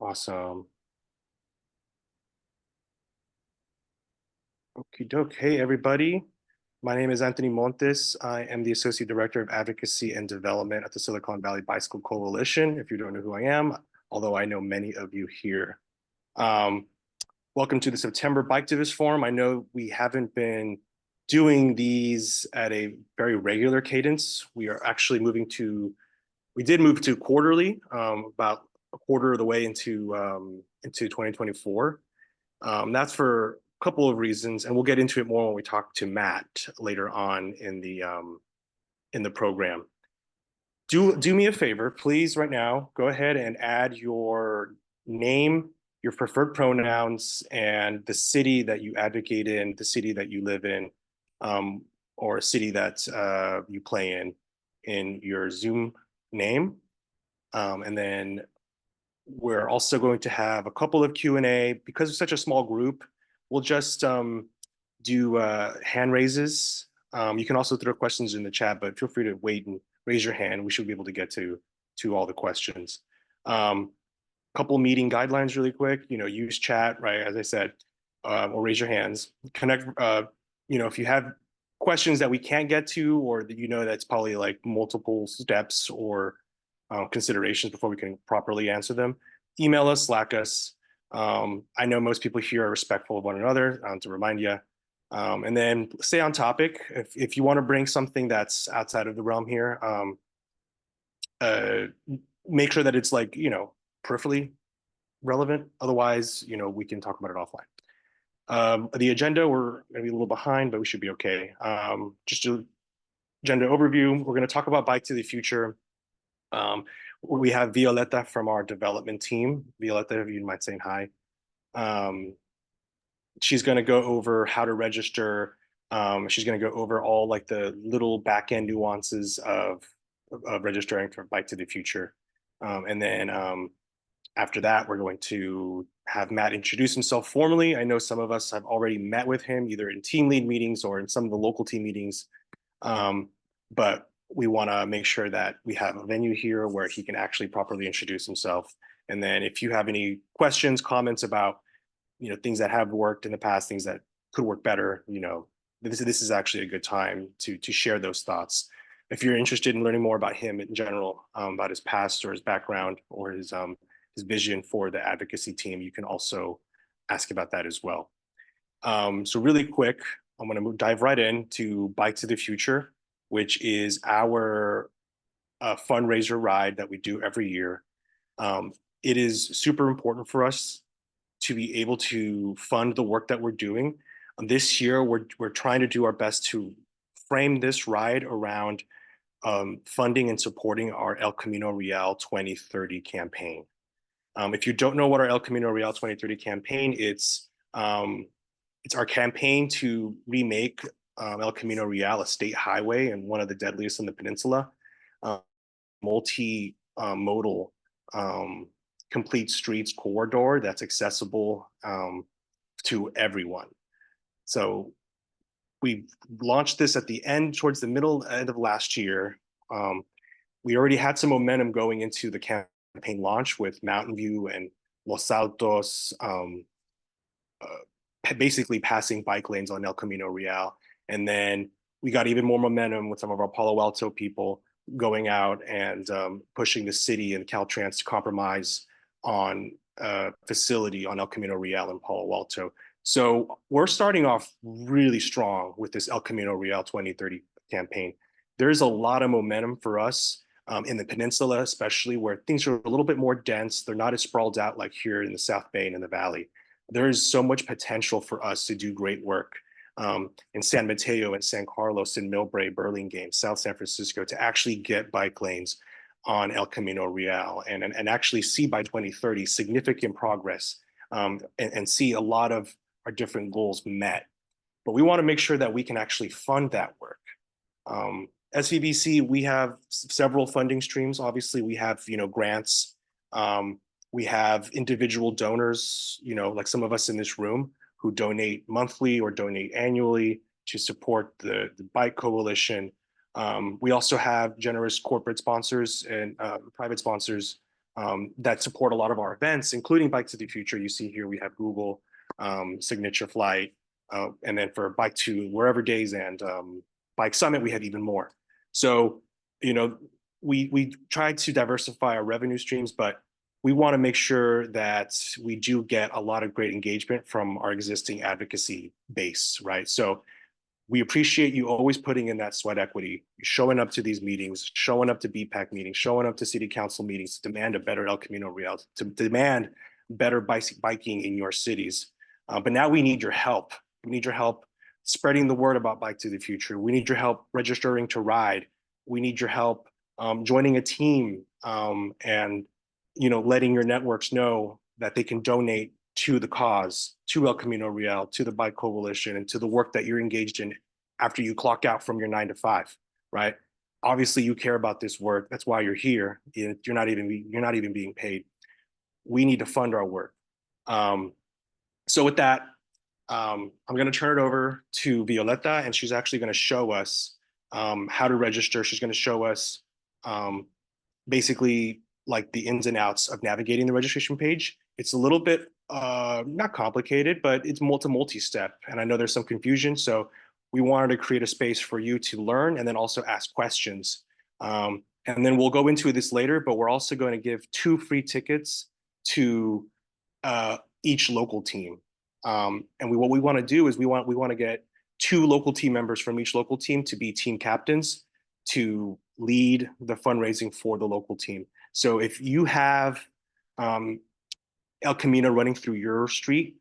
Awesome. Okie doke. Hey, everybody. My name is Anthony Montes. I am the Associate Director of Advocacy and Development at the Silicon Valley Bicycle Coalition, if you don't know who I am, although I know many of you here. Um, Welcome to the September Biketivist Forum. I know we haven't been doing these at a very regular cadence. We are actually we did move to quarterly, about a quarter of the way into 2024. That's for a couple of reasons, and we'll get into it more when we talk to Matt later on in the program. Do me a favor, please, right now, go ahead and add your name, your preferred pronouns, and the city that you advocate in, the city that you live in, or a city that you play in your Zoom name. And then we're also going to have a couple of Q&A. Because it's such a small group, we'll just do hand raises. You can also throw questions in the chat, but feel free to wait and raise your hand. We should be able to get to all the questions. Couple meeting guidelines really quick. Use chat, right? As I said, or raise your hands. Connect. If you have questions that we can't get to, or that that's probably like multiple steps or considerations before we can properly answer them, email us, Slack us. I know most people here are respectful of one another, to remind you. And then stay on topic. If you want to bring something that's outside of the realm here, make sure that it's like, peripherally relevant. Otherwise, we can talk about it offline. The agenda, we're going to be a little behind, but we should be okay. Just a agenda overview. We're going to talk about Bike to the Future. We have Violetta from our development team. Violetta, if you mind saying hi. She's going to go over how to register. She's going to go over all like the little back-end nuances of registering for Bike to the Future. And then after that, we're going to have Matt introduce himself formally. I know some of us have already met with him, either in team lead meetings or in some of the local team meetings. But we want to make sure that we have a venue here where he can actually properly introduce himself. And then if you have any questions, comments about, things that have worked in the past, things that could work better, this is actually a good time to share those thoughts. If you're interested in learning more about him in general, about his past or his background or his vision for the advocacy team, you can also ask about that as well. So really quick, I'm going to dive right into Bike to the Future, which is our fundraiser ride that we do every year. It is super important for us to be able to fund the work that we're doing. This year, we're trying to do our best to frame this ride around funding and supporting our El Camino Real 2030 campaign. If you don't know what our El Camino Real 2030 campaign, it's our campaign to remake El Camino Real a state highway and one of the deadliest in the peninsula, multi-modal complete streets corridor that's accessible to everyone. So we launched this at the towards the end of last year. We already had some momentum going into the campaign launch with Mountain View and Los Altos, basically passing bike lanes on El Camino Real. And then we got even more momentum with some of our Palo Alto people going out and pushing the city and Caltrans to compromise on a facility on El Camino Real in Palo Alto. So we're starting off really strong with this El Camino Real 2030 campaign. There's a lot of momentum for us in the peninsula, especially where things are a little bit more dense. They're not as sprawled out like here in the South Bay and in the Valley. There is so much potential for us to do great work in San Mateo and San Carlos and Millbrae, Burlingame, South San Francisco to actually get bike lanes on El Camino Real and actually see by 2030 significant progress and see a lot of our different goals met. But we want to make sure that we can actually fund that work. SVBC, we have several funding streams. Obviously, we have grants. We have individual donors, like some of us in this room who donate monthly or donate annually to support the Bike Coalition. We also have generous corporate sponsors and private sponsors that support a lot of our events, including Bike to the Future. You see here we have Google, Signature Flight, and then for Bike to Wherever Days and Bike Summit, we have even more. So, we try to diversify our revenue streams, but we want to make sure that we do get a lot of great engagement from our existing advocacy base, right? So we appreciate you always putting in that sweat equity, showing up to these meetings, showing up to BPAC meetings, showing up to city council meetings to demand a better El Camino Real, to demand better biking in your cities. But now we need your help. We need your help spreading the word about Bike to the Future. We need your help registering to ride. We need your help joining a team and letting your networks know that they can donate to the cause, to El Camino Real, to the Bike Coalition, and to the work that you're engaged in after you clock out from your 9 to 5, right? Obviously, you care about this work. That's why you're here. You're not even being paid. We need to fund our work. So with that, I'm going to turn it over to Violeta, and she's actually going to show us how to register. She's going to show us basically like the ins and outs of navigating the registration page. It's a little bit not complicated, but it's multi-step. And I know there's some confusion. So we wanted to create a space for you to learn and then also ask questions. And then we'll go into this later, but we're also going to give 2 free tickets to each local team. And what we want to do is we want to get 2 local team members from each local team to be team captains to lead the fundraising for the local team. So if you have El Camino running through your street,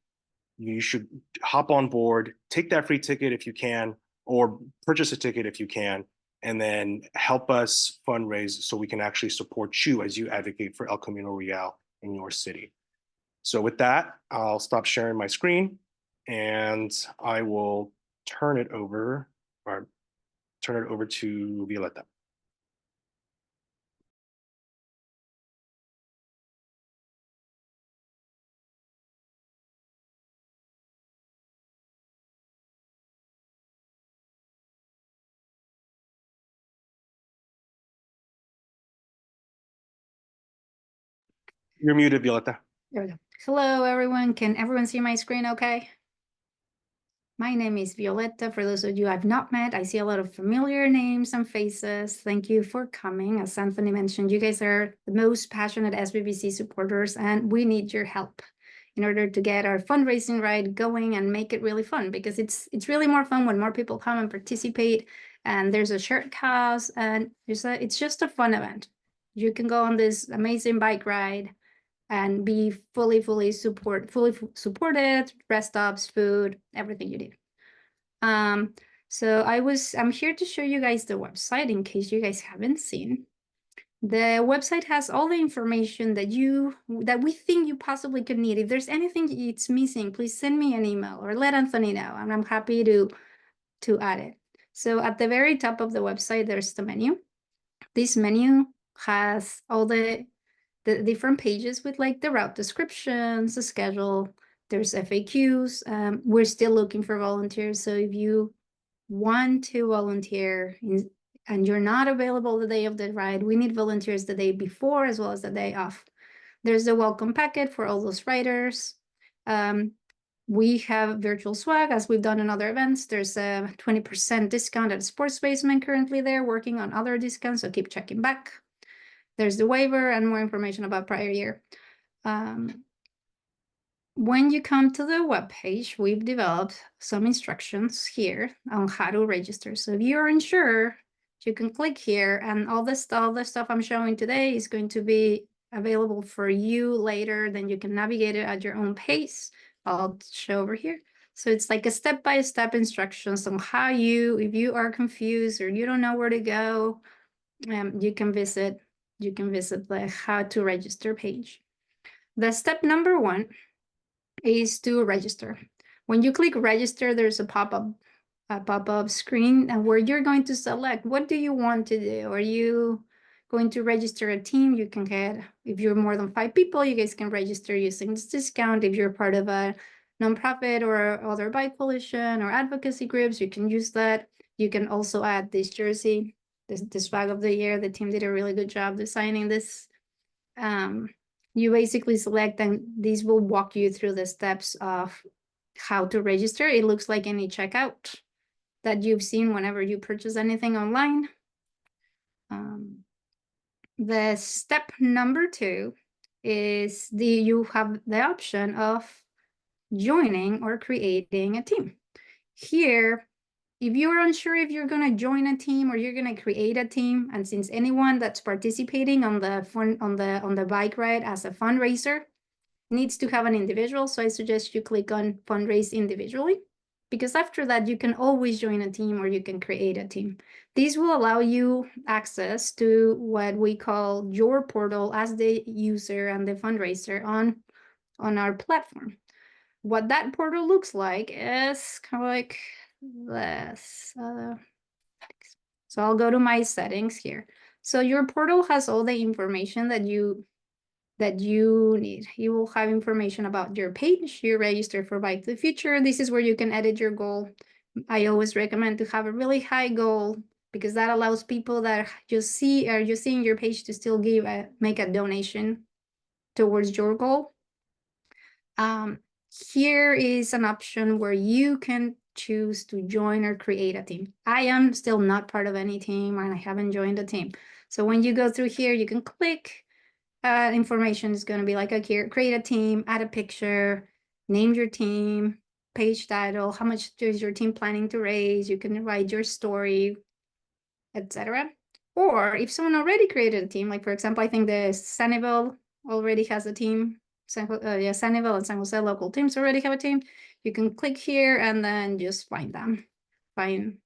you should hop on board, take that free ticket if you can, or purchase a ticket if you can, and then help us fundraise so we can actually support you as you advocate for El Camino Real in your city. So with that, I'll stop sharing my screen and I will turn it over to Violeta. You're muted, Violeta. There we go. Hello, everyone. Can everyone see my screen okay? My name is Violeta. For those of you I've not met, I see a lot of familiar names and faces. Thank you for coming. As Anthony mentioned, you guys are the most passionate SVBC supporters, and we need your help in order to get our fundraising ride going and make it really fun, because it's really more fun when more people come and participate, and there's a shared cause, and it's just a fun event. You can go on this amazing bike ride and be fully supported, rest stops, food, everything you need. So I'm here to show you guys the website in case you guys haven't seen. The website has all the information that we think you possibly could need. If there's anything it's missing, please send me an email or let Anthony know, and I'm happy to add it. So at the very top of the website, there's the menu. This menu has all the different pages with like the route descriptions, the schedule, there's FAQs. We're still looking for volunteers. So if you want to volunteer and you're not available the day of the ride, we need volunteers the day before as well as the day off. There's the welcome packet for all those riders. We have virtual swag as we've done in other events. There's a 20% discount at Sports Basement currently there, working on other discounts, so keep checking back. There's the waiver and more information about prior year. When you come to the webpage, we've developed some instructions here on how to register. So if you're unsure, you can click here, and all the stuff I'm showing today is going to be available for you later. Then you can navigate it at your own pace. I'll show over here. So it's like a step-by-step instructions on how if you are confused or you don't know where to go, you can visit the how to register page. The step number 1 is to register. When you click register, there's a pop-up screen, and where you're going to select what do you want to do. Are you going to register a team? You can get, if you're more than 5 people, you guys can register using this discount. If you're part of a nonprofit or other bike coalition or advocacy groups, you can use that. You can also add this jersey, this bag of the year. The team did a really good job designing this. You basically select, and these will walk you through the steps of how to register. It looks like any checkout that you've seen whenever you purchase anything online. The step number 2 is you have the option of joining or creating a team. Here, if you're unsure if you're going to join a team or you're going to create a team, and since anyone that's participating on the bike ride as a fundraiser needs to have an individual, so I suggest you click on fundraise individually, because after that you can always join a team or you can create a team. These will allow you access to what we call your portal as the user and the fundraiser on our platform. What that portal looks like is kind of like this. So I'll go to my settings here. So your portal has all the information that you need. You will have information about your page, you register for Bike to the Future. This is where you can edit your goal. I always recommend to have a really high goal, because that allows people that just seeing your page to still make a donation towards your goal. Here is an option where you can choose to join or create a team. I am still not part of any team and I haven't joined a team. So when you go through here, you can click. Information is going to be like, okay, create a team, add a picture, name your team, page title, how much is your team planning to raise, you can write your story, etc. Or if someone already created a team, like for example, I think the Sanibel already has a team. Sanibel and San Jose local teams already have a team. You can click here and then just find them, find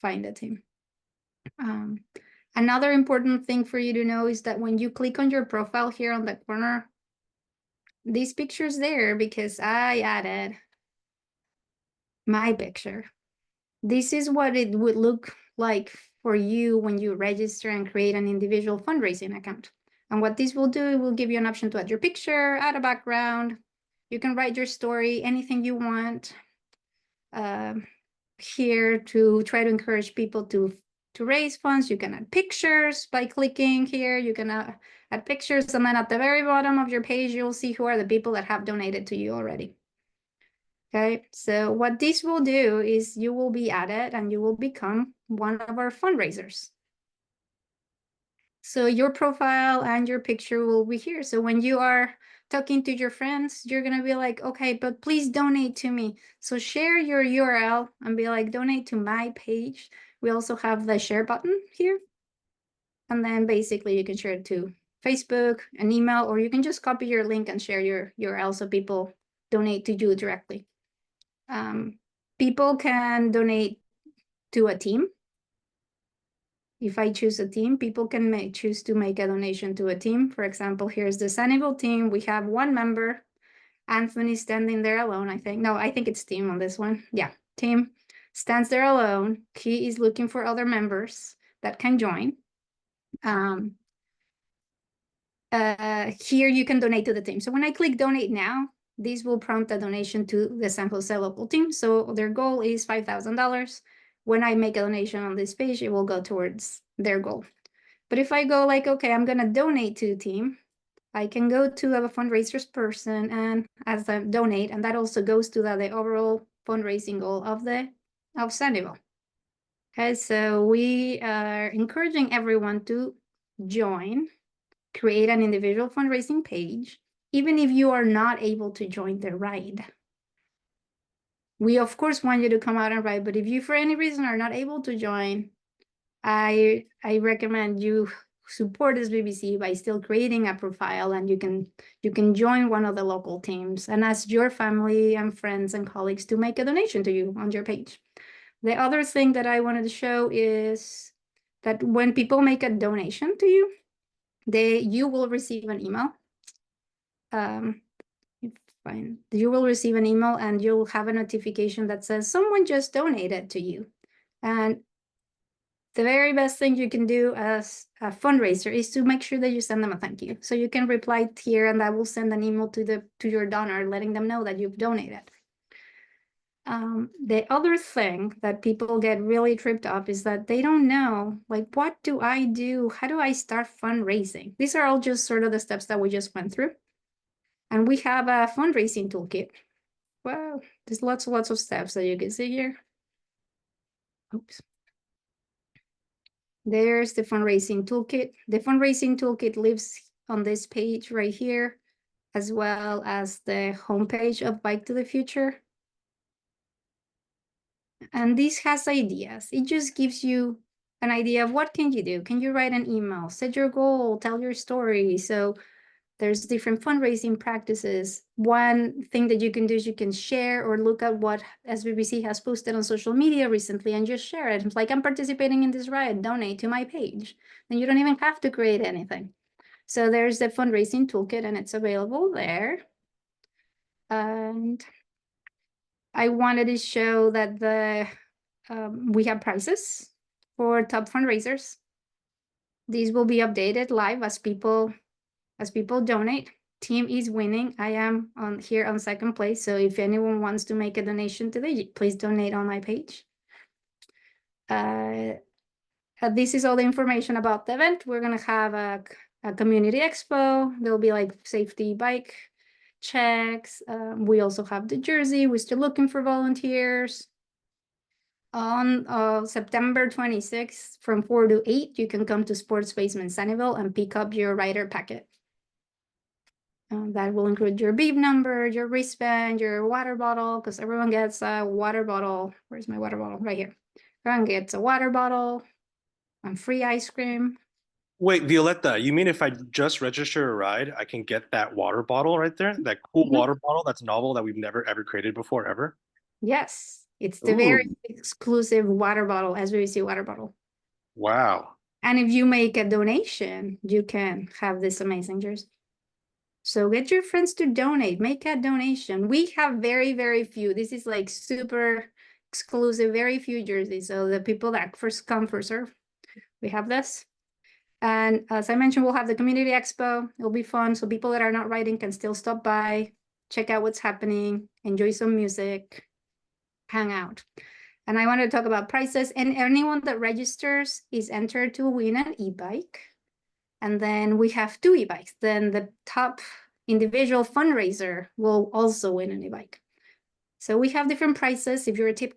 a team. Another important thing for you to know is that when you click on your profile here on the corner, this picture's there because I added my picture. This is what it would look like for you when you register and create an individual fundraising account. And what this will do, it will give you an option to add your picture, add a background. You can write your story, anything you want. Here to try to encourage people to raise funds. You can add pictures by clicking here. You can add pictures, and then at the very bottom of your page, you'll see who are the people that have donated to you already. Okay, so what this will do is you will be added and you will become one of our fundraisers. So your profile and your picture will be here. So when you are talking to your friends, you're going to be like, okay, but please donate to me. So share your URL and be like, donate to my page. We also have the share button here. And then basically you can share it to Facebook, an email, or you can just copy your link and share your URL so people donate to you directly. People can donate to a team. If I choose a team, people can choose to make a donation to a team. For example, here's the Sanibel team. We have one member, Anthony, standing there alone, I think. No, I think it's team on this one. Yeah, team stands there alone. He is looking for other members that can join. Here you can donate to the team. So when I click donate now, this will prompt a donation to the San Jose local team. So their goal is $5,000. When I make a donation on this page, it will go towards their goal. But if I go like, okay, I'm going to donate to the team, I can go to a fundraisers person and as I donate, and that also goes to the overall fundraising goal of Sanibel. Okay, so we are encouraging everyone to join, create an individual fundraising page, even if you are not able to join the ride. We, of course, want you to come out and ride, but if you, for any reason, are not able to join, I recommend you support SVBC by still creating a profile, and you can join one of the local teams and ask your family and friends and colleagues to make a donation to you on your page. The other thing that I wanted to show is that when people make a donation to you, you will receive an email. You will receive an email and you'll have a notification that says someone just donated to you. And the very best thing you can do as a fundraiser is to make sure that you send them a thank you. So you can reply here and that will send an email to your donor letting them know that you've donated. The other thing that people get really tripped up is that they don't know, like, what do I do? How do I start fundraising? These are all just sort of the steps that we just went through. And we have a fundraising toolkit. Well, there's lots of steps that you can see here. Oops. There's the fundraising toolkit. The fundraising toolkit lives on this page right here, as well as the homepage of Bike to the Future. And this has ideas. It just gives you an idea of what can you do. Can you write an email, set your goal, tell your story? So there's different fundraising practices. One thing that you can do is you can share or look at what SVBC has posted on social media recently and just share it. It's like, I'm participating in this ride, donate to my page. And you don't even have to create anything. So there's the fundraising toolkit and it's available there. And I wanted to show that we have prizes for top fundraisers. These will be updated live as people donate. Team is winning. I am here on second place. So if anyone wants to make a donation today, please donate on my page. This is all the information about the event. We're gonna have a community expo. There'll be like safety bike checks. We also have the jersey. We're still looking for volunteers. On September 26th from 4 to 8, you can come to Sports Basement Sunnyvale and pick up your rider packet. That will include your bib number, your wristband, your water bottle, because everyone gets a water bottle. Where's my water bottle? Right here. Everyone gets a water bottle and free ice cream. Wait, Violetta, you mean if I just register a ride, I can get that water bottle right there? That cool water bottle that's novel that we've never ever created before, ever? Yes, it's the Ooh, very exclusive water bottle, SVBC water bottle. wow. And if you make a donation, you can have this amazing jersey. So get your friends to donate, make a donation. We have very few. This is like super exclusive, very few jerseys. So the people that first come, first serve, we have this. And as I mentioned, we'll have the community expo. It'll be fun. So people that are not riding can still stop by, check out what's happening, enjoy some music, hang out. And I want to talk about prices. And anyone that registers is entered to win an e-bike. And then we have 2 e-bikes. Then the top individual fundraiser will also win an e-bike. So we have different prices. If you're a team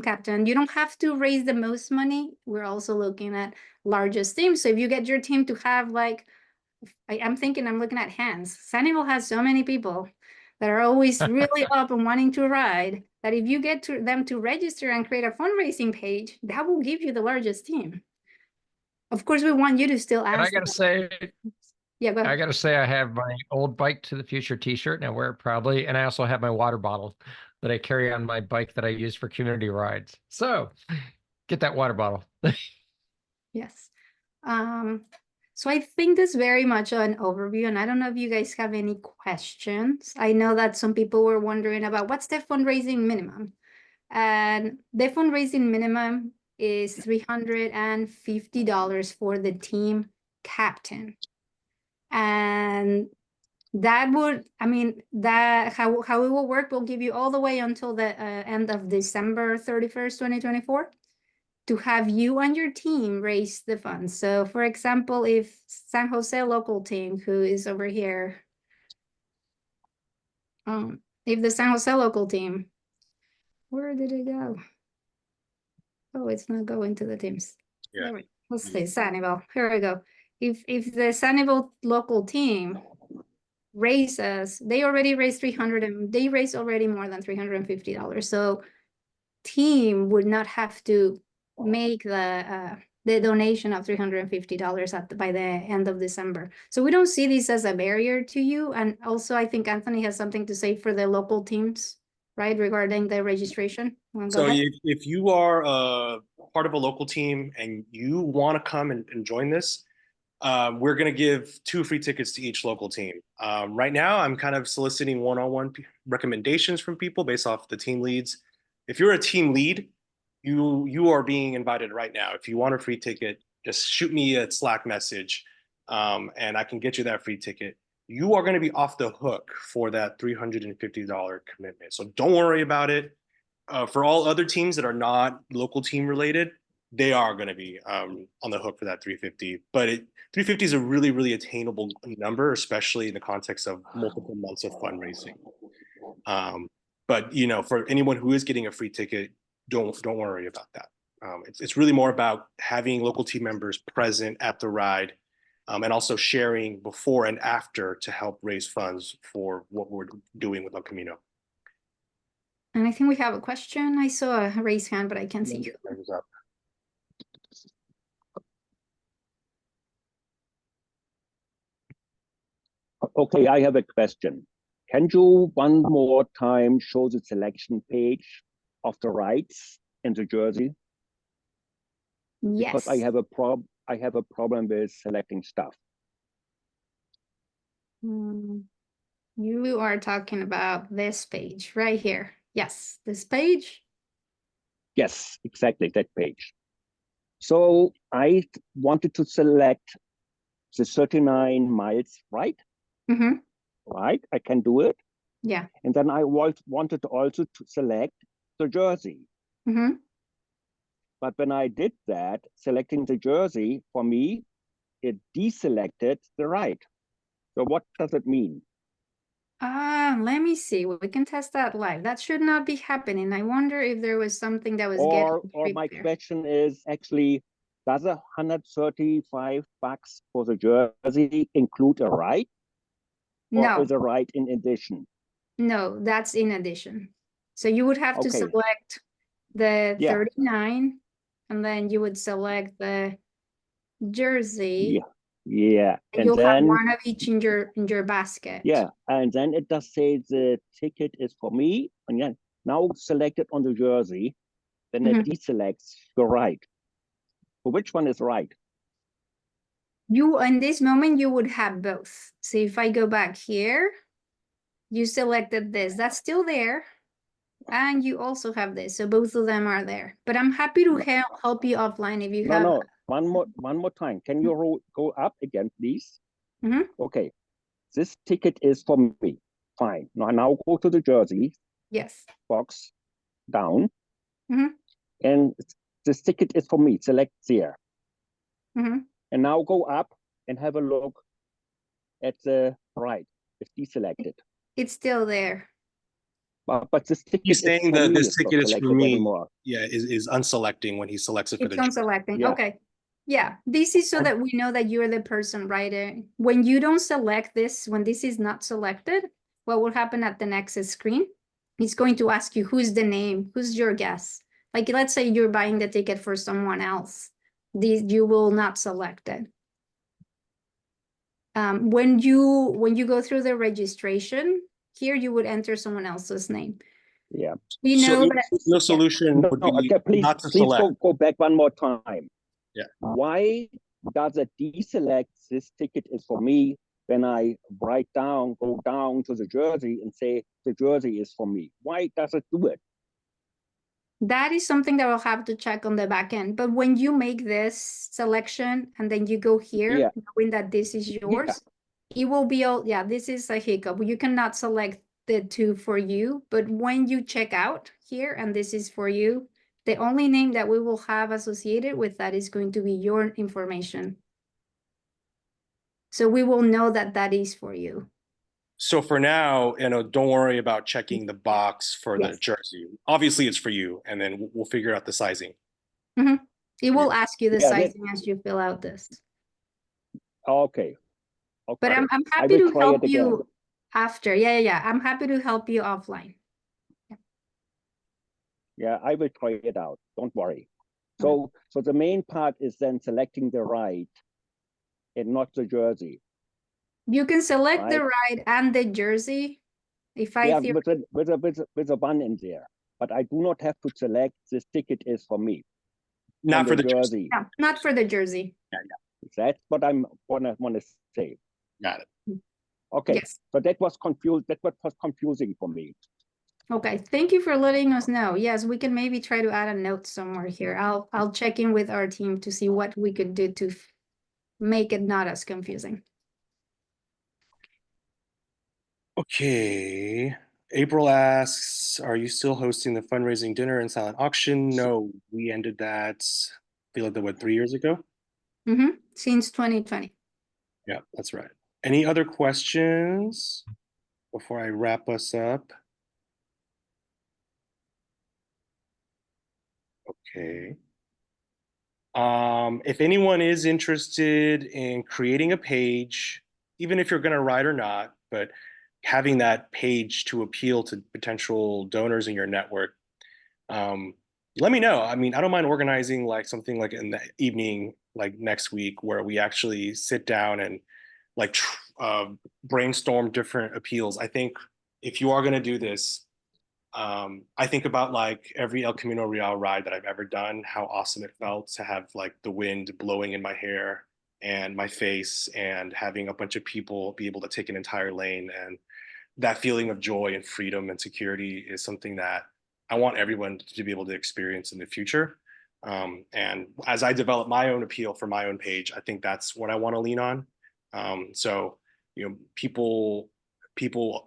captain, you don't have to raise the most money. We're also looking at largest teams. So if you get your team to have like, I'm looking at hands. Sanibel has so many people that are always really up and wanting to ride that if you get them to register and create a fundraising page, that will give you the largest team. Of course, we want you to still ask. And I gotta say, Yeah, go ahead. I gotta say, I have my old Bike to the Future T-shirt, and I wear it proudly. And I also have my water bottle that I carry on my bike that I use for community rides. So get that water bottle. Yes. So I think that's very much an overview, and I don't know if you guys have any questions. I know that some people were wondering about what's the fundraising minimum. And the fundraising minimum is $350 for the team captain. And that would, I mean, that how it will work will give you all the way until the end of December 31st, 2024 to have you and your team raise the funds. So for example, if San Jose local team, who is over here, if the San Jose local team, where did it go? Oh, it's not going to the teams. Yeah. Let's say Sanibel. Here we go. If the Sanibel local team raises, they already raised 300 and they raised already more than $350. So team would not have to make the donation of $350 by the end of December. So we don't see this as a barrier to you. And also I think Anthony has something to say for the local teams, right, regarding the registration. So if you are part of a local team and you want to come and join this, we're going to give 2 free tickets to each local team. Right now, I'm kind of soliciting one-on-one recommendations from people based off the team leads. If you're a team lead, you are being invited right now. If you want a free ticket, just shoot me a Slack message, and I can get you that free ticket. you are going to be off the hook for that $350 commitment. So don't worry about it. For all other teams that are not local team related, they are going to be on the hook for that 350. But 350 is a really, really attainable number, especially in the context of multiple months of fundraising. But you know, for anyone who is getting a free ticket, don't worry about that. It's really more about having local team members present at the ride, and also sharing before and after to help raise funds for what we're doing with El Camino. And I think we have a question. I saw a raised hand, but I can't see you. Okay, I have a question. Can you one more time show the selection page of the rides in the jersey? Yes. Because I have a problem with selecting stuff. You are talking about this page right here. Yes, this page. Yes, exactly, that page. So I wanted to select the 39 miles, right? Mm-hmm. Right, I can do it. Yeah. And then I wanted also to select the jersey. Mm-hmm. But when I did that, selecting the jersey, for me, it deselected the ride. So what does it mean? Let me see. We can test that live. That should not be happening. I wonder if there was something that was Or getting my there. question is actually, does $135 for the jersey include a ride? No. Or is a ride in addition? No, that's in addition. So you would have to Okay. select the Yeah. 39, and then you would select the jersey. Yeah. And And you'll have then one of each in your basket. yeah, and then it does say the ticket is for me. And yeah, now select it on the jersey, then it deselects your ride. So which one is right? You, in this moment, you would have both. So if I go back here, you selected this. That's still there. And you also have this. So both of them are there. But I'm happy to help you offline if you have. No, one more time. Can you go up again, please? Okay. This ticket is for me. Fine. Now go to the jersey. Yes. Box down. And this ticket is for me. Select there. And now go up and have a look at the right. It's deselected. It's still there. But this ticket He's saying is for that me. this ticket is for me. Anymore. Yeah, is unselecting when he selects it for It's the unselecting. Yeah. Okay. Yeah, this is so that we know that you're the person writing. When you don't select this, when this is not selected, what will happen at the next screen? It's going to ask you who's the name, who's your guess. Like let's say you're buying the ticket for someone else. You will not select it. When you go through the registration, here you would enter someone else's name. Yeah. We know that no solution would be okay, please, not to select. go back one more time. Yeah. Why does it deselect this ticket is for me when I go down to the jersey and say the jersey is for me? Why does it do it? That is something that we'll have to check on the back end. But when you make this selection and then you go here, knowing that this is yours, it will be all, this is a hiccup. You cannot select the two for you. But when you check out here and this is for you, the only name that we will have associated with that is going to be your information. So we will know that that is for you. So for now, don't worry about checking the box for the jersey. Obviously, it's for you, and then we'll figure out the sizing. It will ask you the sizing as you fill out this. Okay. But I'm happy to help you after. Yeah. I'm happy to help you offline. Yeah, I will try it out. Don't worry. So the main part is then selecting the ride and not the jersey. You can select the ride and the jersey. If I with a one in there, but I do not have to select this ticket is for me. Not for the jersey. No, not for the jersey. Yeah. That's what I'm wanna say. Got it. Okay. Yes. So that was confused. That was confusing for me. Okay, thank you for letting us know. Yes, we can maybe try to add a note somewhere here. I'll check in with our team to see what we could do to make it not as confusing. Okay. April asks, are you still hosting the fundraising dinner and silent auction? No, we ended that, I feel like what, 3 years ago? Since 2020. Yeah, that's right. Any other questions before I wrap us up? Okay. If anyone is interested in creating a page, even if you're going to write or not, but having that page to appeal to potential donors in your network, let me know. I mean, I don't mind organizing like something like in the evening, like next week, where we actually sit down and like brainstorm different appeals. I think if you are going to do this, I think about like every El Camino Real ride that I've ever done, how awesome it felt to have like the wind blowing in my hair and my face and having a bunch of people be able to take an entire lane. And that feeling of joy and freedom and security is something that I want everyone to be able to experience in the future. And as I develop my own appeal for my own page, I think that's what I want to lean on. So, people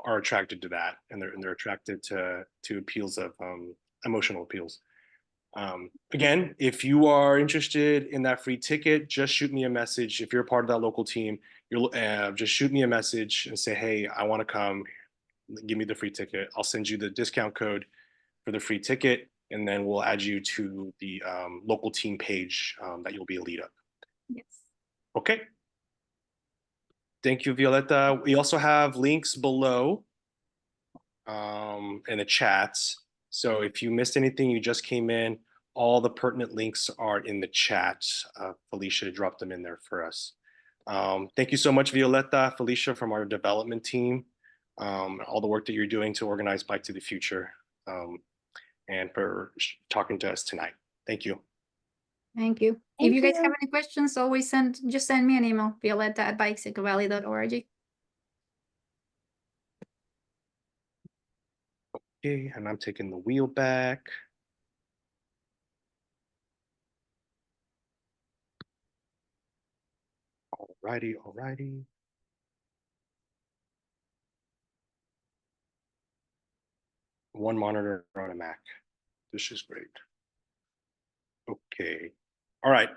are attracted to that, and they're attracted to appeals of emotional appeals. Again, if you are interested in that free ticket, just shoot me a message. If you're a part of that local team, you're just shoot me a message and say, hey, I want to come. Give me the free ticket. I'll send you the discount code for the free ticket, and then we'll add you to the local team page that you'll be a lead up. Yes. Okay. Thank you, Violetta. We also have links below in the chats. So if you missed anything, you just came in, all the pertinent links are in the chat. Felicia dropped them in there for us. Thank you so much, Violetta, Felicia from our development team, all the work that you're doing to organize Bike to the Future, and for talking to us tonight. Thank you. Thank you. If you guys have any questions, always just send me an email, violetta@bikesiclevalley.org. Okay, and I'm taking the wheel back. Alrighty. One monitor on a Mac. This is great. Okay. All right.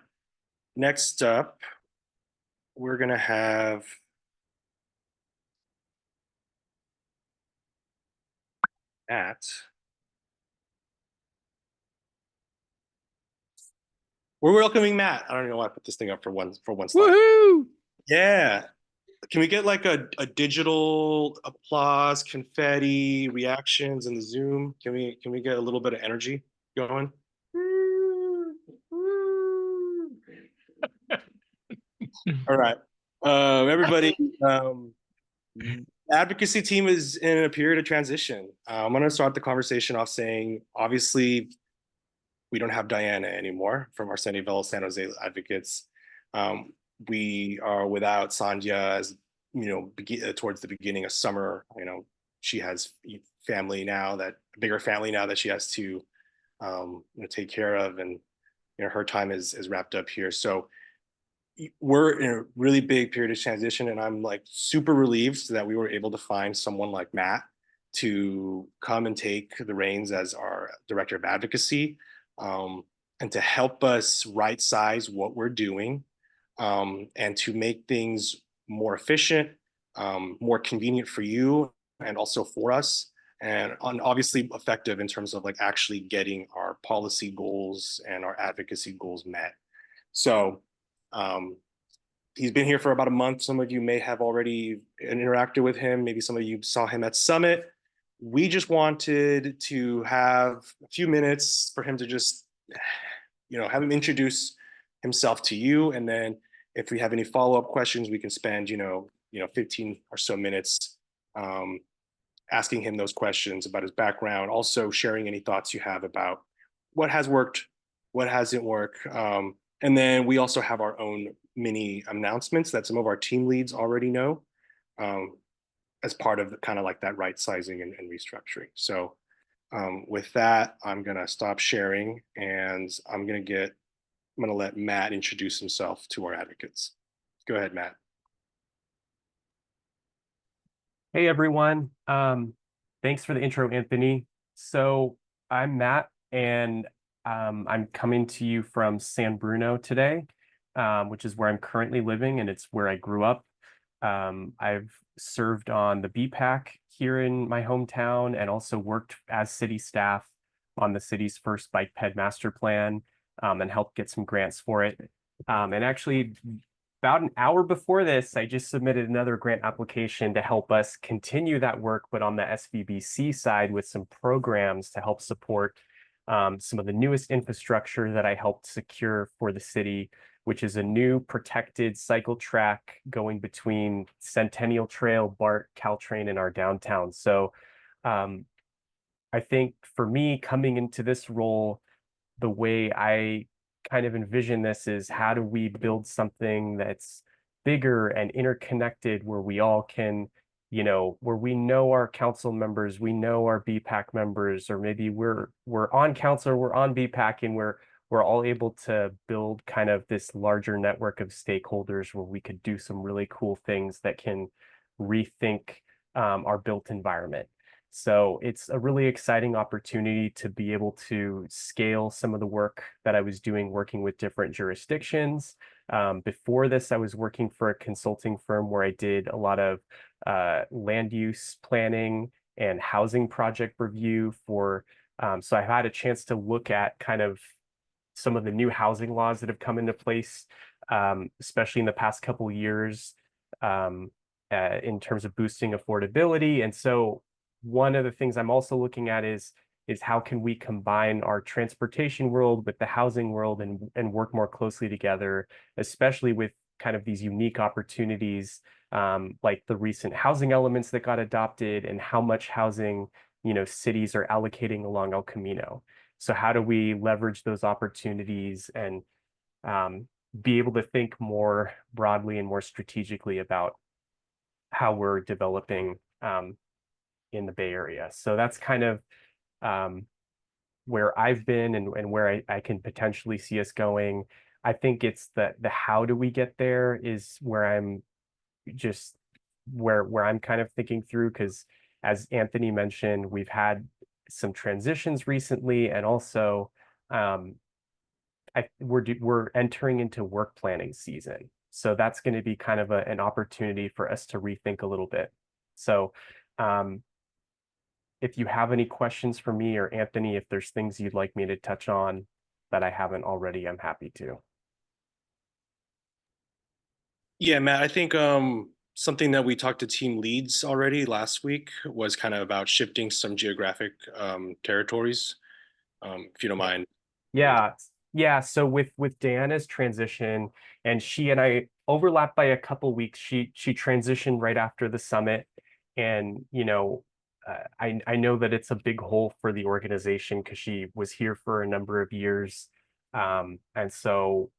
Next up, we're going to have Matt. We're welcoming Matt. I don't know why I put this thing up for one slide. Woohoo! Yeah. Can we get like a digital applause, confetti, reactions in the Zoom? Can we get a little bit of energy going? All right. Everybody, advocacy team is in a period of transition. I'm going to start the conversation off saying, obviously, we don't have Diana anymore from our Sunnyvale, San Jose advocates. We are without Sandhya as, towards the beginning of summer. She has family now, bigger family now that she has to take care of, and her time is wrapped up here. So we're in a really big period of transition, and I'm like super relieved that we were able to find someone like Matt to come and take the reins as our director of advocacy, and to help us right size what we're doing, and to make things more efficient, more convenient for you and also for us, and obviously effective in terms of like actually getting our policy goals and our advocacy goals met. So he's been here for about a month. Some of you may have already interacted with him. Maybe some of you saw him at Summit. We just wanted to have a few minutes for him to just, have him introduce himself to you. And then if we have any follow-up questions, we can spend, 15 or so minutes asking him those questions about his background, also sharing any thoughts you have about what has worked, what hasn't worked. And then we also have our own mini announcements that some of our team leads already know, as part of kind of like that right sizing and restructuring. So with that, I'm going to stop sharing, and I'm going to let Matt introduce himself to our advocates. Go ahead, Matt. Hey everyone. Thanks for the intro, Anthony. So I'm Matt, and I'm coming to you from San Bruno today, which is where I'm currently living, and it's where I grew up. I've served on the BPAC here in my hometown and also worked as city staff on the city's first bike ped master plan, and helped get some grants for it. And actually, about an hour before this, I just submitted another grant application to help us continue that work, but on the SVBC side with some programs to help support some of the newest infrastructure that I helped secure for the city, which is a new protected cycle track going between Centennial Trail, BART, Caltrain, and our downtown. So I think for me, coming into this role, the way I kind of envision this is how do we build something that's bigger and interconnected where we all can, where we know our council members, we know our BPAC members, or maybe we're on council, or we're on BPAC, and we're all able to build kind of this larger network of stakeholders where we could do some really cool things that can rethink our built environment. So it's a really exciting opportunity to be able to scale some of the work that I was doing working with different jurisdictions. Before this, I was working for a consulting firm where I did a lot of land use planning and housing project review for, so I had a chance to look at kind of some of the new housing laws that have come into place, especially in the past couple of years, in terms of boosting affordability. And so one of the things I'm also looking at is how can we combine our transportation world with the housing world and work more closely together, especially with kind of these unique opportunities, like the recent housing elements that got adopted and how much housing, cities are allocating along El Camino. So how do we leverage those opportunities and be able to think more broadly and more strategically about how we're developing in the Bay Area. So that's kind of where I've been and where I can potentially see us going. I think it's the how do we get there is where I'm just where I'm kind of thinking through, because as Anthony mentioned, we've had some transitions recently, and also we're entering into work planning season. So that's going to be kind of an opportunity for us to rethink a little bit. So if you have any questions for me or Anthony, if there's things you'd like me to touch on that I haven't already, I'm happy to. Yeah, Matt, I think something that we talked to team leads already last week was kind of about shifting some geographic territories, if you don't mind. Yeah. So with Diana's transition, and she and I overlapped by a couple weeks. She transitioned right after the summit, and I know that it's a big hole for the organization because she was here for a number of years, and so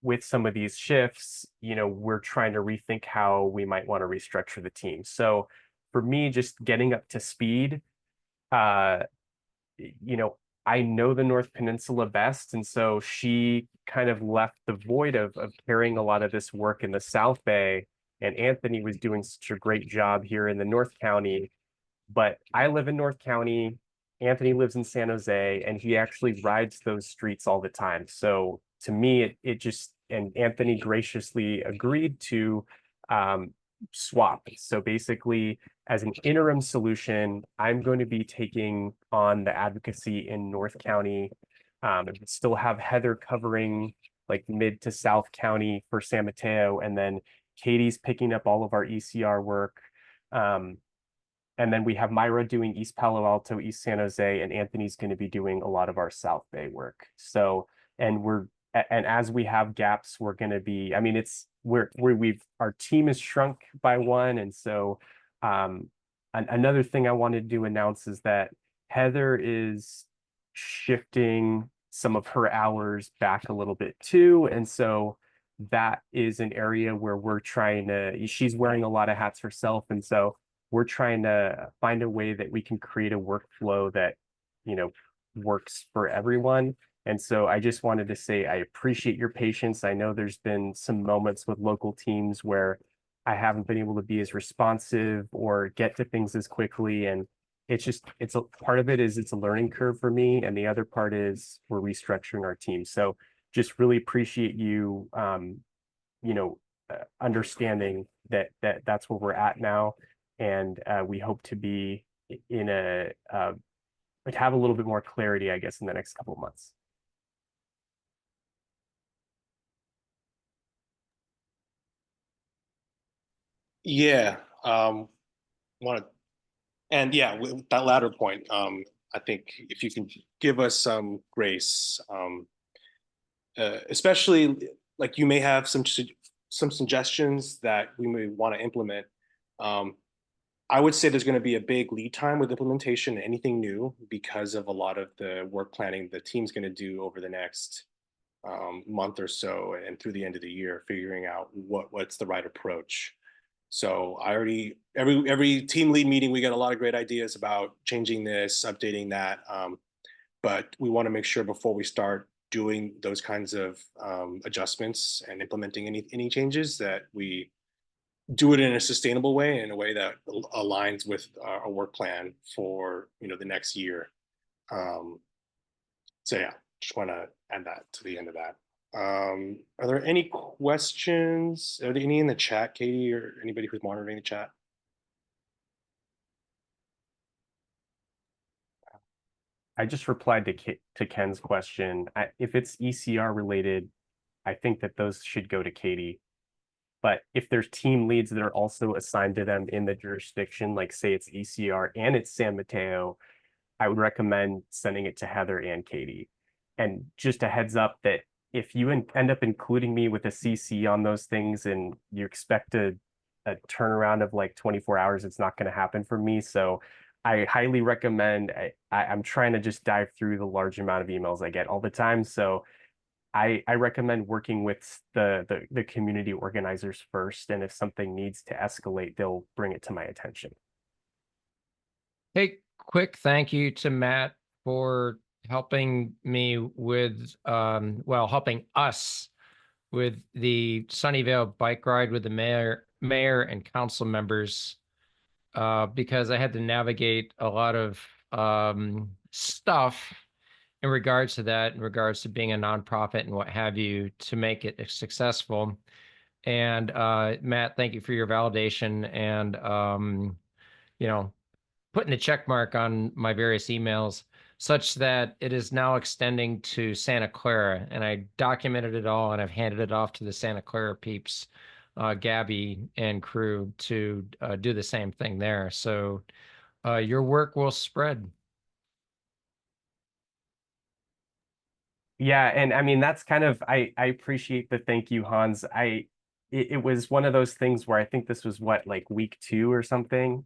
with some of these shifts, we're trying to rethink how we might want to restructure the team. So for me, just getting up to speed, I know the North Peninsula best, and so she kind of left the void of carrying a lot of this work in the South Bay, and Anthony was doing such a great job here in the North County. But I live in North County, Anthony lives in San Jose, and he actually rides those streets all the time. So to me, it just, and Anthony graciously agreed to swap. So basically, as an interim solution, I'm going to be taking on the advocacy in North County, and still have Heather covering like mid to South County for San Mateo, and then Katie's picking up all of our ECR work. And then we have Myra doing East Palo Alto, East San Jose, and Anthony's going to be doing a lot of our South Bay work. So, and as we have gaps, we're going to be, I mean, our team is shrunk by one. And so another thing I wanted to announce is that Heather is shifting some of her hours back a little bit too. And so that is an area where she's wearing a lot of hats herself. And so we're trying to find a way that we can create a workflow that, works for everyone. And so I just wanted to say, I appreciate your patience. I know there's been some moments with local teams where, I haven't been able to be as responsive or get to things as quickly. And it's a part of it is it's a learning curve for me. And the other part is we're restructuring our team. So just really appreciate you, understanding that's where we're at now. And we hope to be in have a little bit more clarity, I guess, in the next couple of months. Yeah, want to, and yeah, with that latter point, I think if you can give us some grace, especially like you may have some suggestions that we may want to implement. I would say there's going to be a big lead time with implementation and anything new because of a lot of the work planning the team's going to do over the next month or so and through the end of the year, figuring out what's the right approach. So I already, every team lead meeting, we get a lot of great ideas about changing this, updating that. But we want to make sure before we start doing those kinds of adjustments and implementing any changes that we do it in a sustainable way, in a way that aligns with our work plan for the next year. So yeah, just want to add that to the end of that. Are there any questions? Are there any in the chat, Katie, or anybody who's monitoring the chat? I just replied to Ken's question. If it's ECR related, I think that those should go to Katie. But if there's team leads that are also assigned to them in the jurisdiction, like say it's ECR and it's San Mateo, I would recommend sending it to Heather and Katie. And just a heads up that if you end up including me with a CC on those things and you expect a turnaround of like 24 hours, it's not going to happen for me. So I highly recommend, I'm trying to just dive through the large amount of emails I get all the time. So I recommend working with the community organizers first. And if something needs to escalate, they'll bring it to my attention. Hey, quick thank you to Matt for helping me with, helping us with the Sunnyvale bike ride with the mayor and council members, because I had to navigate a lot of stuff in regards to that, in regards to being a nonprofit and what have you, to make it successful. And Matt, thank you for your validation and, putting a check mark on my various emails such that it is now extending to Santa Clara. And I documented it all and I've handed it off to the Santa Clara peeps, Gabby and crew, to do the same thing there. So your work will spread. Yeah, and I mean that's kind of I appreciate the thank you, Hans. It was one of those things where I think this was what, like week 2 or something.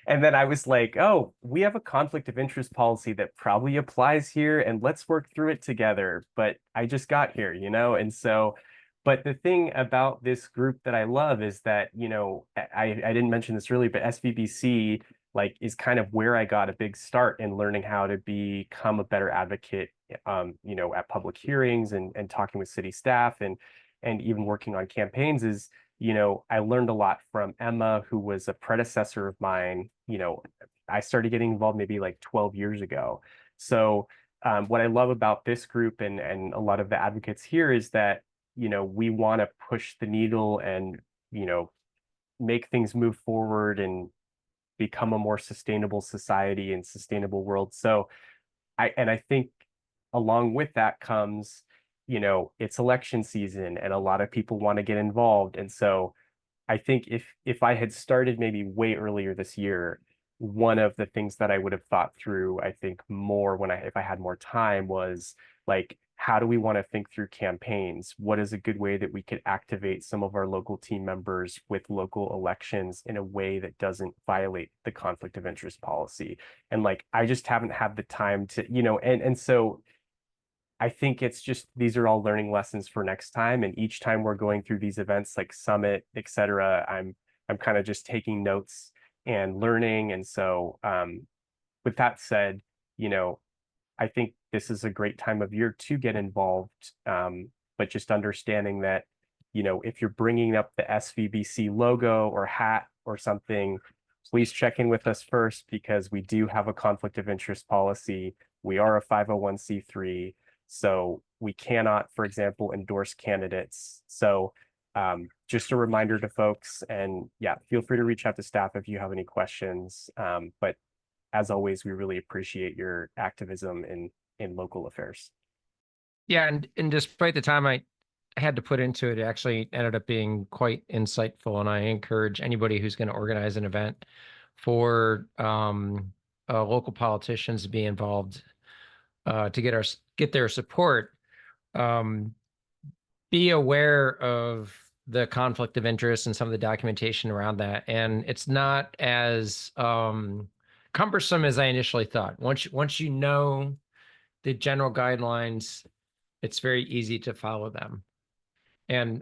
And then I was like, oh, we have a conflict of interest policy that probably applies here and let's work through it together. But I just got here, and so, but the thing about this group that I love is that, I didn't mention this earlier, but SVBC is kind of where I got a big start in learning how to become a better advocate, at public hearings and talking with city staff and even working on campaigns is, I learned a lot from Emma, who was a predecessor of mine. I started getting involved maybe like 12 years ago. So what I love about this group and a lot of the advocates here is that, we want to push the needle and, make things move forward and become a more sustainable society and sustainable world. So I think along with that comes, it's election season and a lot of people want to get involved. And so I think if I had started maybe way earlier this year, one of the things that I would have thought through, I think more if I had more time, was like, how do we want to think through campaigns? What is a good way that we could activate some of our local team members with local elections in a way that doesn't violate the conflict of interest policy? And I just haven't had the time to, and so I think it's just, these are all learning lessons for next time. And each time we're going through these events like Summit, et cetera, I'm kind of just taking notes and learning. And so with that said, I think this is a great time of year to get involved, but just understanding that, you know, if you're bringing up the SVBC logo or hat or something, please check in with us first, because we do have a conflict of interest policy. We are a 501c3, so we cannot, for example, endorse candidates. So just a reminder to folks, and yeah, feel free to reach out to staff if you have any questions. But as always, we really appreciate your activism in local affairs. Yeah, and despite the time I had to put into it, it actually ended up being quite insightful. And I encourage anybody who's going to organize an event for local politicians to be involved to get their support. Be aware of the conflict of interest and some of the documentation around that. And it's not as cumbersome as I initially thought. Once you know the general guidelines, it's very easy to follow them. And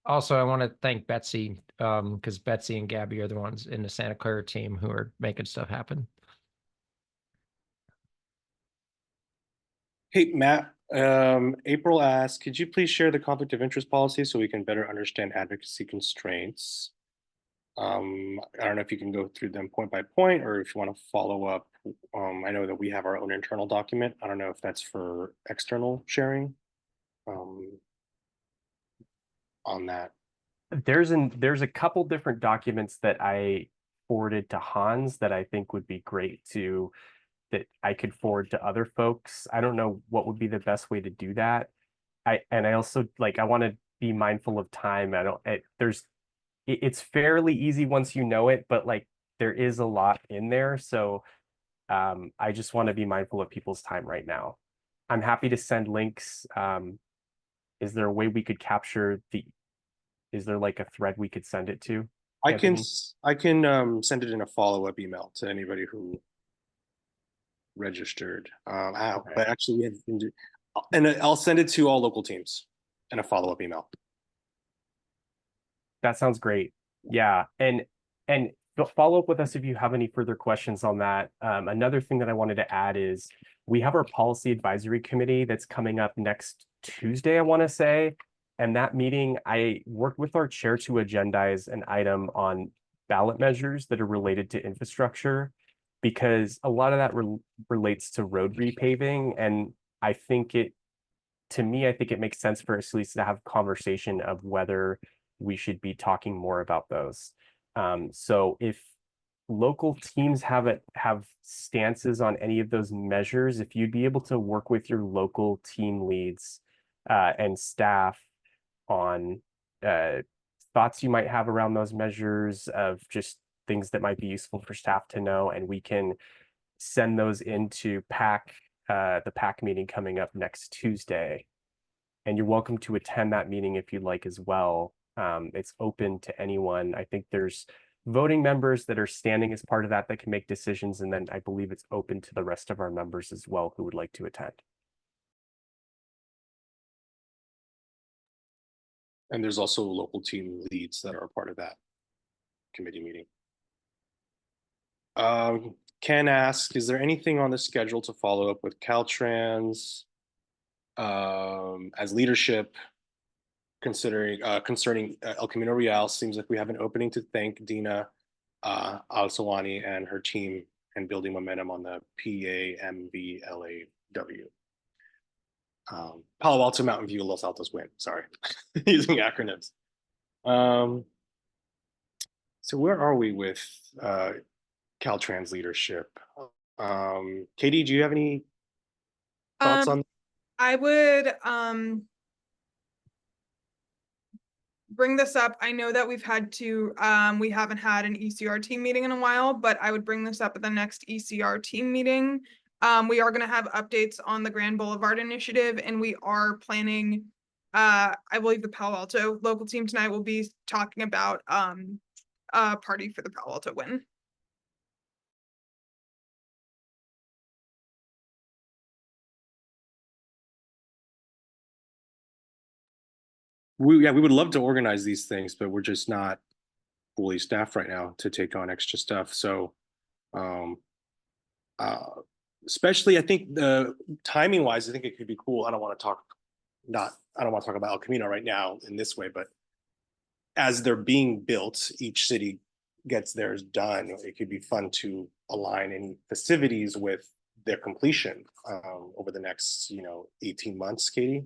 also, I want to thank Betsy, because Betsy and Gabby are the ones in the Santa Clara team who are making stuff happen. Hey, Matt, April asked, could you please share the conflict of interest policy so we can better understand advocacy constraints? I don't know if you can go through them point by point or if you want to follow up. I know that we have our own internal document. I don't know if that's for external sharing on that. There's a couple different documents that I forwarded to Hans that I think would be great that I could forward to other folks. I don't know what would be the best way to do that. I also I want to be mindful of time. It's fairly easy once you know it, but there is a lot in there. So I just want to be mindful of people's time right now. I'm happy to send links. Is there a way we could capture is there a thread we could send it to? I can send it in a follow-up email to anybody who registered. Okay. But actually, and I'll send it to all local teams in a follow-up email. That sounds great. Yeah, and follow up with us if you have any further questions on that. Another thing that I wanted to add is we have our policy advisory committee that's coming up next Tuesday, I want to say. And that meeting, I worked with our chair to agendize an item on ballot measures that are related to infrastructure, because a lot of that relates to road repaving. And I think it makes sense for us at least to have a conversation of whether we should be talking more about those. So if local teams have stances on any of those measures, if you'd be able to work with your local team leads and staff on thoughts you might have around those measures, of just things that might be useful for staff to know, and we can send those into the PAC meeting coming up next Tuesday. And you're welcome to attend that meeting if you'd like as well. It's open to anyone. I think there's voting members that are standing as part of that can make decisions, and then I believe it's open to the rest of our members as well who would like to attend. And there's also local team leads that are a part of that committee meeting. Ken asks, is there anything on the schedule to follow up with Caltrans as leadership concerning El Camino Real? Seems like we have an opening to thank Dina Al-Sawani and her team in building momentum on the PAMVLAW. Palo Alto, Mountain View, Los Altos, Wind. Sorry, using acronyms. So where are we with Caltrans leadership? Katie, do you have any thoughts on? I would bring this up. I know that we haven't had an ECR team meeting in a while, but I would bring this up at the next ECR team meeting. We are going to have updates on the Grand Boulevard initiative, and we are planning, I believe the Palo Alto local team tonight will be talking about a party for the Palo Alto win. We would love to organize these things, but we're just not fully staffed right now to take on extra stuff. So especially I think timing wise, I think it could be cool. I don't want to talk I don't want to talk about El Camino right now in this way, but as they're being built, each city gets theirs done. It could be fun to align any festivities with their completion over the next, 18 months, Katie.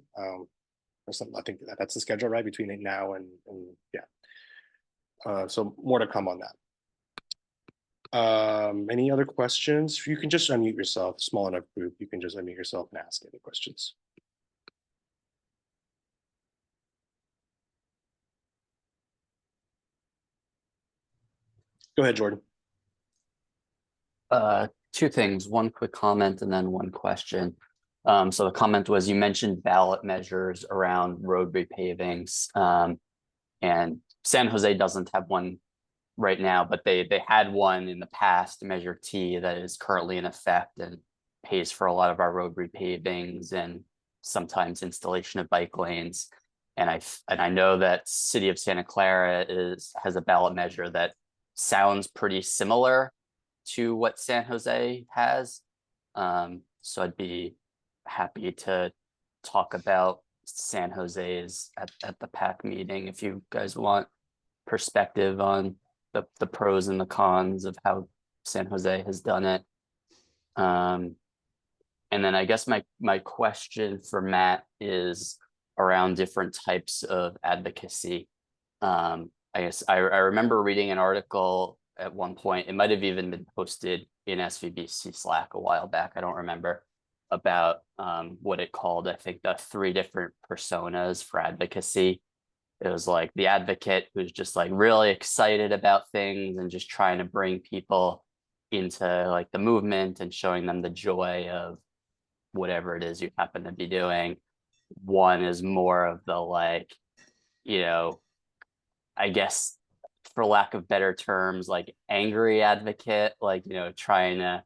Or something. I think that's the schedule, right? Between now and yeah. So more to come on that. Any other questions? You can just unmute yourself, small enough group. You can just unmute yourself and ask any questions. Go ahead, Jordan. Two things, one quick comment and then one question. So the comment was, you mentioned ballot measures around road repavings, and San Jose doesn't have one right now, but they had one in the past, Measure T, that is currently in effect and pays for a lot of our road repavings and sometimes installation of bike lanes. And I know that City of Santa Clara has a ballot measure that sounds pretty similar to what San Jose has. So I'd be happy to talk about San Jose's at the PAC meeting if you guys want perspective on the pros and the cons of how San Jose has done it. And then I guess my question for Matt is around different types of advocacy. I guess I remember reading an article at one point, it might have even been posted in SVBC Slack a while back, I don't remember, about what it called, I think, the 3 different personas for advocacy. It was like the advocate who's just like really excited about things and just trying to bring people into like the movement and showing them the joy of whatever it is you happen to be doing. One is more of the like, I guess, for lack of better terms, like angry advocate, like, trying to,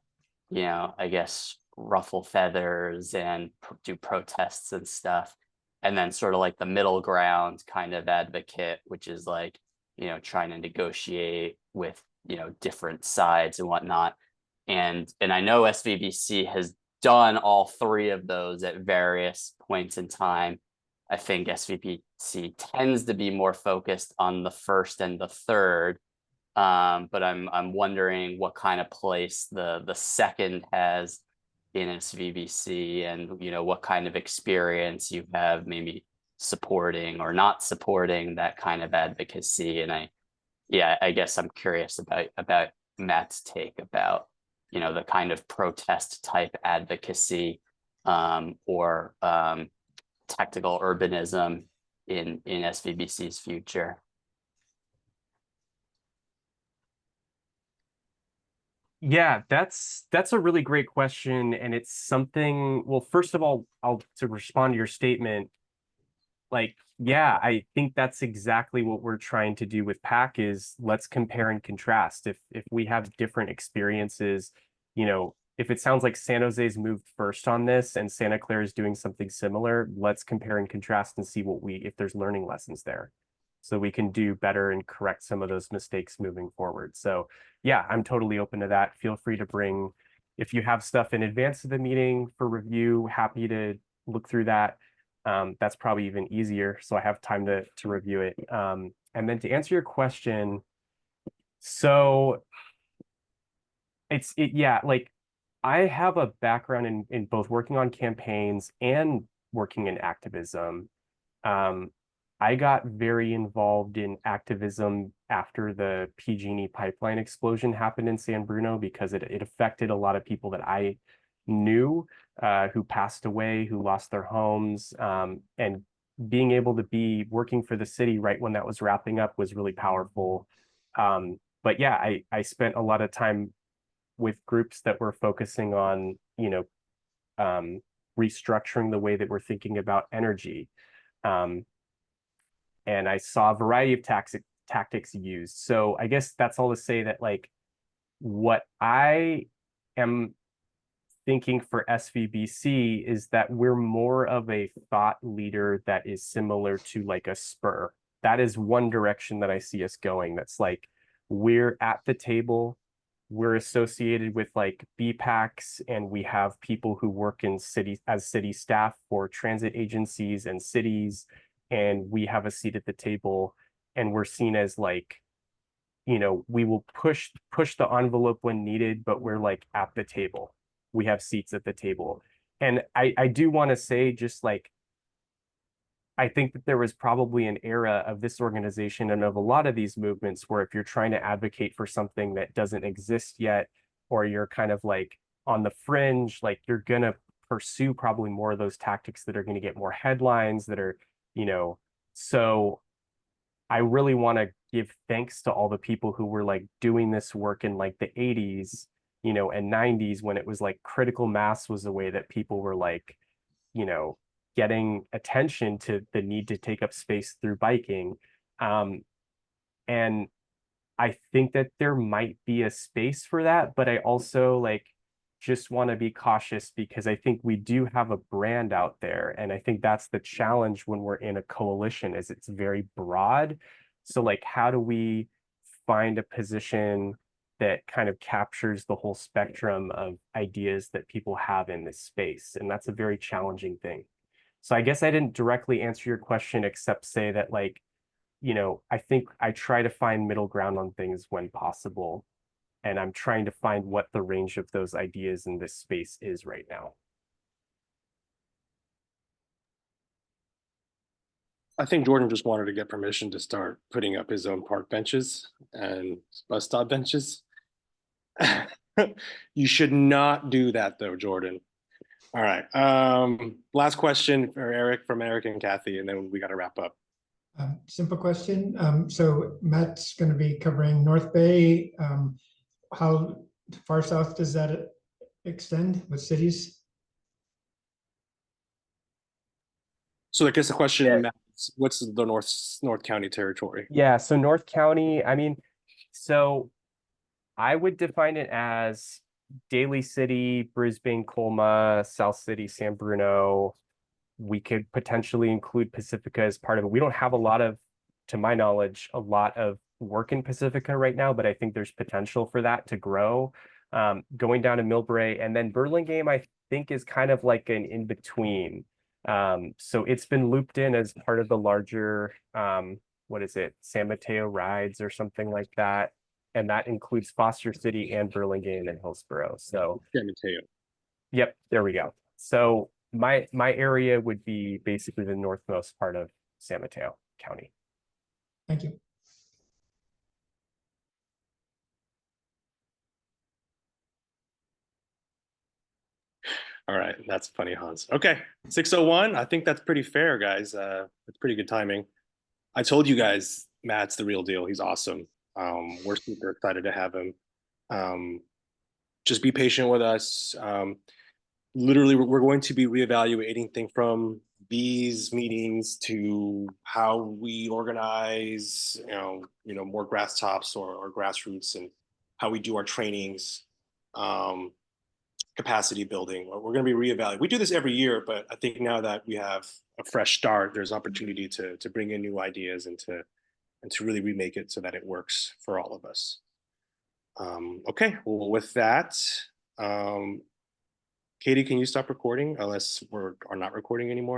I guess, ruffle feathers and do protests and stuff. And then sort of like the middle ground kind of advocate, which is like, trying to negotiate with, different sides and whatnot. And I know SVBC has done all 3 of those at various points in time. I think SVBC tends to be more focused on the first and the third, but I'm wondering what kind of place the second has in SVBC, and what kind of experience you have maybe supporting or not supporting that kind of advocacy. And I guess I'm curious about Matt's take about the kind of protest type advocacy or tactical urbanism in SVBC's future. Yeah, that's a really great question. And it's something, well, first of all, to respond to your statement, like, yeah, I think that's exactly what we're trying to do with PAC is let's compare and contrast. If we have different experiences, if it sounds like San Jose's moved first on this and Santa Clara is doing something similar, let's compare and contrast and see if there's learning lessons there, so we can do better and correct some of those mistakes moving forward. So yeah, I'm totally open to that. Feel free to bring, if you have stuff in advance of the meeting for review, happy to look through that. That's probably even easier, so I have time to review it. And then to answer your question, so yeah, like I have a background in both working on campaigns and working in activism. I got very involved in activism after the PG&E pipeline explosion happened in San Bruno, because it affected a lot of people that I knew who passed away, who lost their homes, and being able to be working for the city right when that was wrapping up was really powerful. But yeah, I spent a lot of time with groups that were focusing on, restructuring the way that we're thinking about energy. And I saw a variety of tactics used. So I guess that's all to say that, like, what I am thinking for SVBC is that we're more of a thought leader that is similar to like a Spur. That is one direction that I see us going. That's like, we're at the table, we're associated with like BPACs, and we have people who work in cities as city staff for transit agencies and cities, and we have a seat at the table, and we're seen as like, we will push the envelope when needed, but we're like at the table. We have seats at the table. And I do want to say, just like, I think that there was probably an era of this organization and of a lot of these movements where if you're trying to advocate for something that doesn't exist yet, or you're kind of like on the fringe, like you're going to pursue probably more of those tactics that are going to get more headlines that are, so I really want to give thanks to all the people who were like doing this work in like the 80s, and 90s, when it was like critical mass was a way that people were like, getting attention to the need to take up space through biking. And I think that there might be a space for that, but I also like just want to be cautious because I think we do have a brand out there. And I think that's the challenge when we're in a coalition, is it's very broad. So like, how do we find a position that kind of captures the whole spectrum of ideas that people have in this space? And that's a very challenging thing. So I guess I didn't directly answer your question, except say that like, I think I try to find middle ground on things when possible. And I'm trying to find what the range of those ideas in this space is right now. I think Jordan just wanted to get permission to start putting up his own park benches and bus stop benches. You should not do that though, Jordan. All right. Last question for Eric, from Eric and Kathy, and then we got to wrap up. Simple question. So Matt's going to be covering North Bay. How far south does that extend? What cities? So I guess the question, Yeah. Matt, what's the North County territory? Yeah, so North County, I mean, so I would define it as Daly City, Brisbane, Colma, South City, San Bruno. We could potentially include Pacifica as part of it. We don't have to my knowledge, a lot of work in Pacifica right now, but I think there's potential for that to grow. Going down to Millbrae, and then Burlingame, I think, is kind of like an in-between. So it's been looped in as part of the larger, what is it, San Mateo Rides or something like that. And that includes Foster City and Burlingame and Hillsborough. So San Mateo. Yep, there we go. So my area would be basically the northmost part of San Mateo County. Thank you. All right, that's funny, Hans. Okay, 6:01. I think that's pretty fair, guys. It's pretty good timing. I told you guys, Matt's the real deal. He's awesome. We're super excited to have him. Just be patient with us. Literally, we're going to be reevaluating things from these meetings to how we organize, more grass tops or grassroots, and how we do our trainings, capacity building. We're going to be reevaluating. We do this every year, but I think now that we have a fresh start, there's opportunity to bring in new ideas and to really remake it so that it works for all of us. Okay, well, with that, Katie, can you stop recording unless we are not recording anymore?